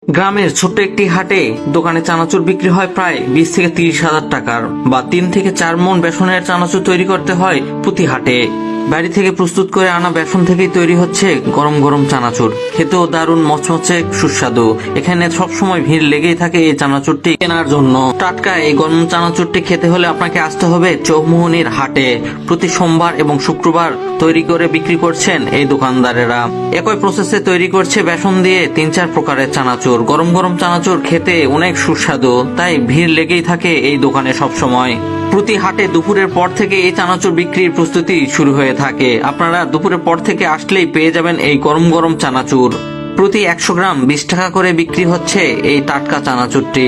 গ্রামের ছোট্ট একটি হাটে দোকানে চানাচুর বিক্রি হয় প্রায় 20 থেকে 30 হাজার টাকার, বা 3 থেকে 4 মণ বেসনের চানাচুর তৈরি করতে হয় প্রতি হাটে। বাড়ি থেকে প্রস্তুত করে আনা বেসন থেকেই তৈরি হচ্ছে গরম গরম চানাচুর, খেতেও দারুণ মচমচে সুস্বাদু। এখানে সবসময় ভিড় লেগেই থাকে এই চানাচুরটি কেনার জন্য। টাটকা এই গরম চানাচুরটি খেতে হলে আপনাকে আসতে হবে চৌমুহনীর হাটে। প্রতি সোমবার এবং শুক্রবার তৈরি করে বিক্রি করছেন এই দোকানদারেরা। একই প্রসেসে তৈরি করছে বেসন দিয়ে 3-4 প্রকারের চানাচুর। গরম গরম চানাচুর খেতে অনেক সুস্বাদু, তাই ভিড় লেগেই থাকে এই দোকানে সব সময়। প্রতি হাটে দুপুরের পর থেকে এই চানাচুর বিক্রির প্রস্তুতি শুরু হয়ে থাকে। আপনারা দুপুরের পর থেকে আসলেই পেয়ে যাবেন এই গরম গরম চানাচুর। প্রতি 100 গ্রাম 20 টাকা করে বিক্রি হচ্ছে এই টাটকা চানাচুরটি।